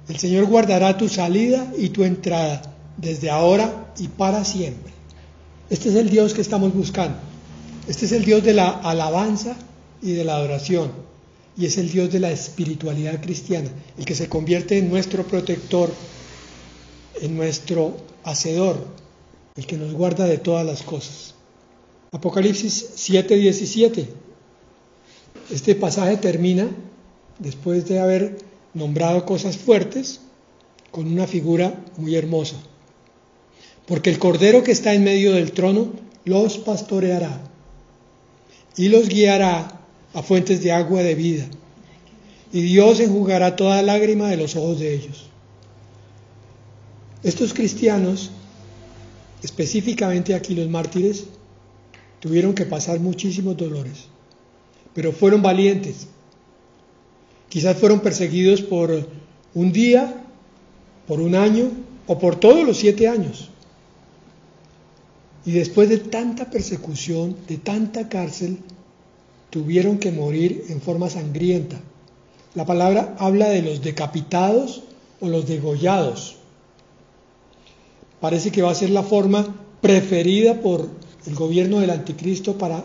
El Señor guardará tu salida y tu entrada, desde ahora y para siempre. Este es el Dios que estamos buscando. Este es el Dios de la alabanza y de la adoración. Y es el Dios de la espiritualidad cristiana, el que se convierte en nuestro protector, en nuestro hacedor, el que nos guarda de todas las cosas. Apocalipsis 7:17. Este pasaje termina, después de haber nombrado cosas fuertes, con una figura muy hermosa. Porque el Cordero que está en medio del trono los pastoreará y los guiará a fuentes de agua de vida, y Dios enjugará toda lágrima de los ojos de ellos. Estos cristianos, específicamente aquí los mártires, tuvieron que pasar muchísimos dolores, pero fueron valientes. Quizás fueron perseguidos por un día, por un año o por todos los 7 años. Y después de tanta persecución, de tanta cárcel, tuvieron que morir en forma sangrienta. La palabra habla de los decapitados o los degollados. Parece que va a ser la forma preferida por el gobierno del anticristo para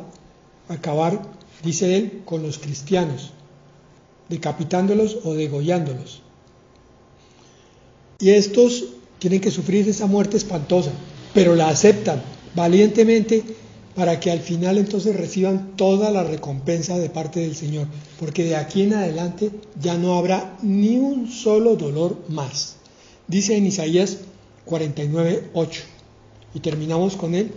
acabar, dice él, con los cristianos, decapitándolos o degollándolos. Y estos tienen que sufrir esa muerte espantosa, pero la aceptan valientemente para que al final entonces reciban toda la recompensa de parte del Señor, porque de aquí en adelante ya no habrá ni un solo dolor más, Dice en Isaías 49:8, y terminamos con él,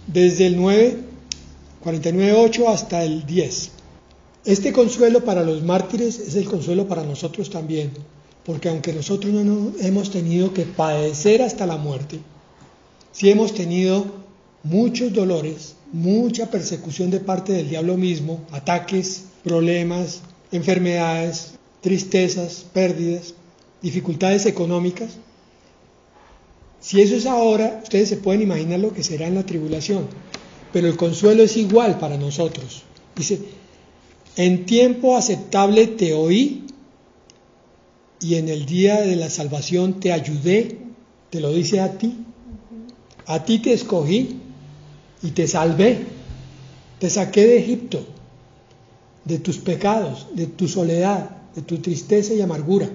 desde el 49:8 hasta el 10. Este consuelo para los mártires es el consuelo para nosotros también, porque aunque nosotros no hemos tenido que padecer hasta la muerte, sí hemos tenido muchos dolores, mucha persecución de parte del diablo mismo, ataques, problemas, enfermedades, tristezas, pérdidas, dificultades económicas. Si eso es ahora, ustedes se pueden imaginar lo que será en la tribulación, pero el consuelo es igual para nosotros. Dice, en tiempo aceptable te oí y en el día de la salvación te ayudé, te lo dice a ti te escogí y te salvé, te saqué de Egipto, de tus pecados, de tu soledad, de tu tristeza y amargura.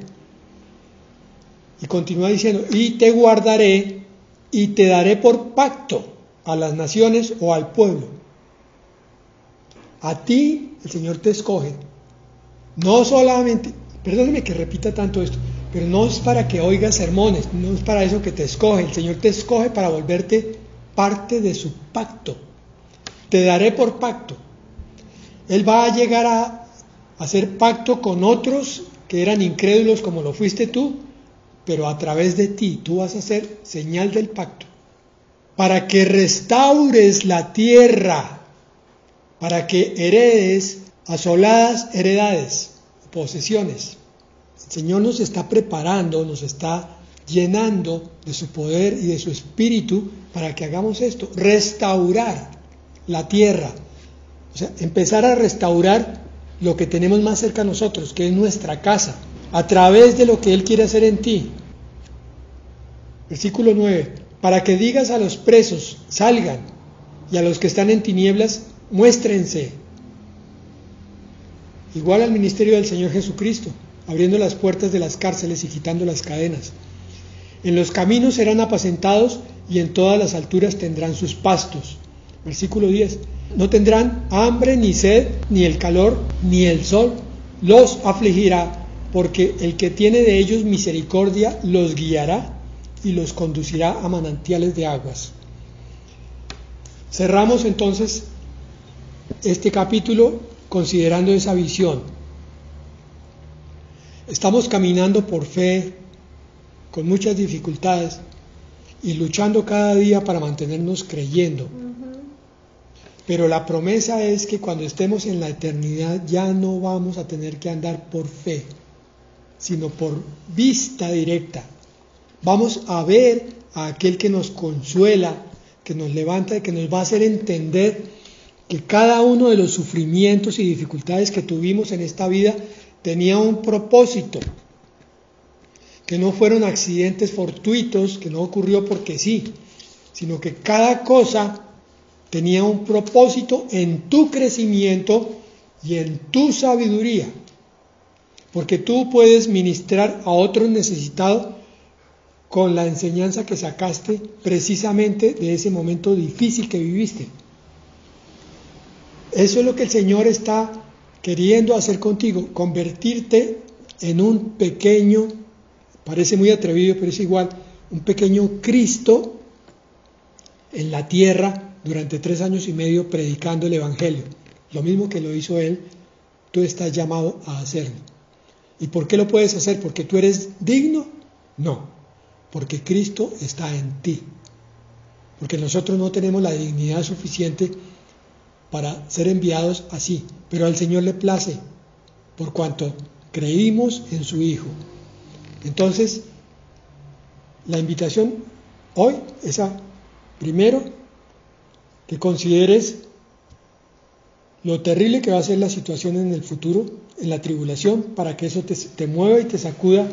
Y continúa diciendo, y te guardaré y te daré por pacto a las naciones o al pueblo. A ti el Señor te escoge, no solamente, perdóneme que repita tanto esto, pero no es para que oigas sermones, no es para eso que te escoge. El Señor te escoge para volverte parte de su pacto. Te daré por pacto. Él va a llegar a hacer pacto con otros que eran incrédulos como lo fuiste tú, pero a través de ti tú vas a ser señal del pacto. Para que restaures la tierra, para que heredes asoladas heredades, posesiones. El Señor nos está preparando, nos está llenando de su poder y de su espíritu para que hagamos esto, restaurar la tierra, o sea, empezar a restaurar lo que tenemos más cerca a nosotros, que es nuestra casa, a través de lo que Él quiere hacer en ti. Versículo 9, para que digas a los presos, salgan, y a los que están en tinieblas, muéstrense. Igual al ministerio del Señor Jesucristo, abriendo las puertas de las cárceles y quitando las cadenas. En los caminos serán apacentados y en todas las alturas tendrán sus pastos. Versículo 10. No tendrán hambre ni sed, ni el calor, ni el sol los afligirá, porque el que tiene de ellos misericordia los guiará y los conducirá a manantiales de aguas. Cerramos entonces este capítulo considerando esa visión. Estamos caminando por fe, con muchas dificultades y luchando cada día para mantenernos creyendo. Pero la promesa es que cuando estemos en la eternidad ya no vamos a tener que andar por fe, sino por vista directa. Vamos a ver a aquel que nos consuela, que nos levanta y que nos va a hacer entender que cada uno de los sufrimientos y dificultades que tuvimos en esta vida tenía un propósito, que no fueron accidentes fortuitos, que no ocurrió porque sí, sino que cada cosa tenía un propósito en tu crecimiento y en tu sabiduría, porque tú puedes ministrar a otros necesitados con la enseñanza que sacaste precisamente de ese momento difícil que viviste. Eso es lo que el Señor está queriendo hacer contigo, convertirte en un pequeño, parece muy atrevido, pero es igual, un pequeño Cristo en la tierra durante 3 años y medio predicando el Evangelio. Lo mismo que lo hizo Él, tú estás llamado a hacerlo. ¿Y por qué lo puedes hacer? ¿Porque tú eres digno? No, porque Cristo está en ti. Porque nosotros no tenemos la dignidad suficiente para ser enviados así, pero al Señor le place, por cuanto creímos en su Hijo. Entonces, la invitación hoy es a, primero, que consideres lo terrible que va a ser la situación en el futuro, en la tribulación, para que eso te mueva y te sacuda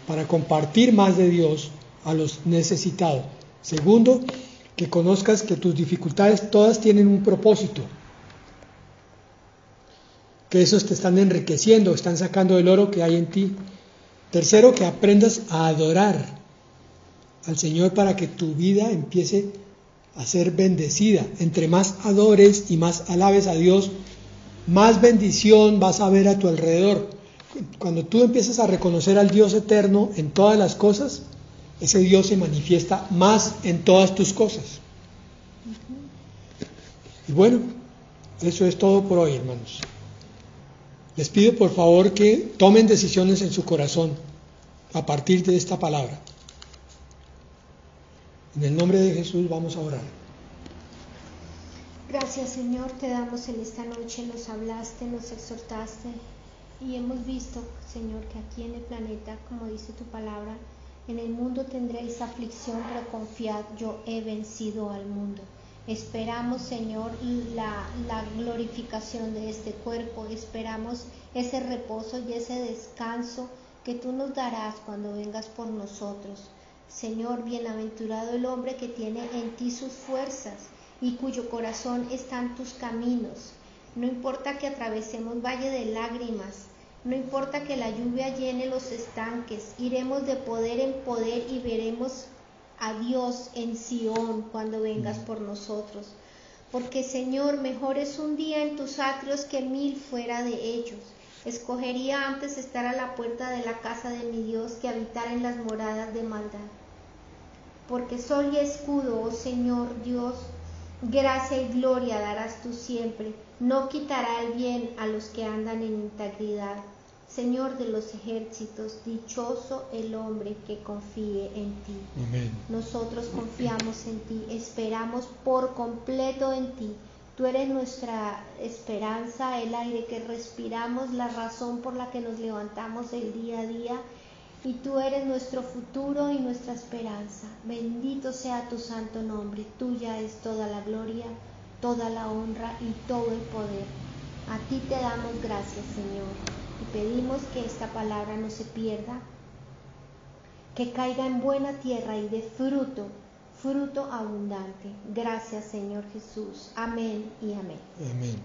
para compartir más de Dios a los necesitados. Segundo, que conozcas que tus dificultades todas tienen un propósito, que esos te están enriqueciendo, están sacando el oro que hay en ti. Tercero, que aprendas a adorar al Señor para que tu vida empiece a ser bendecida. Entre más adores y más alabes a Dios, más bendición vas a ver a tu alrededor. Cuando tú empiezas a reconocer al Dios eterno en todas las cosas, ese Dios se manifiesta más en todas tus cosas. Y bueno, eso es todo por hoy, hermanos. Les pido por favor que tomen decisiones en su corazón a partir de esta palabra. En el nombre de Jesús vamos a orar. Gracias, Señor, te damos en esta noche, nos hablaste, nos exhortaste y hemos visto, Señor, que aquí en el planeta, como dice tu palabra, en el mundo tendréis aflicción, pero confiad, yo he vencido al mundo. Esperamos, Señor, la glorificación de este cuerpo, esperamos ese reposo y ese descanso que tú nos darás cuando vengas por nosotros. Señor, bienaventurado el hombre que tiene en ti sus fuerzas y cuyo corazón están tus caminos. No importa que atravesemos valle de lágrimas, no importa que la lluvia llene los estanques, iremos de poder en poder y veremos a Dios en Sión cuando vengas por nosotros. Porque, Señor, mejor es un día en tus atrios que 1000 fuera de ellos. Escogería antes estar a la puerta de la casa de mi Dios que habitar en las moradas de maldad. Porque sol y escudo, oh Señor Dios, gracia y gloria darás tú siempre. No quitará el bien a los que andan en integridad. Señor de los ejércitos, dichoso el hombre que confíe en ti. Amén. Nosotros confiamos en ti, esperamos por completo en ti. Tú eres nuestra esperanza, el aire que respiramos, la razón por la que nos levantamos el día a día. Y tú eres nuestro futuro y nuestra esperanza. Bendito sea tu santo nombre. Tuya es toda la gloria, toda la honra y todo el poder. A ti te damos gracias, Señor. Y pedimos que esta palabra no se pierda, que caiga en buena tierra y dé fruto, fruto abundante. Gracias, Señor Jesús. Amén y amén. Amén.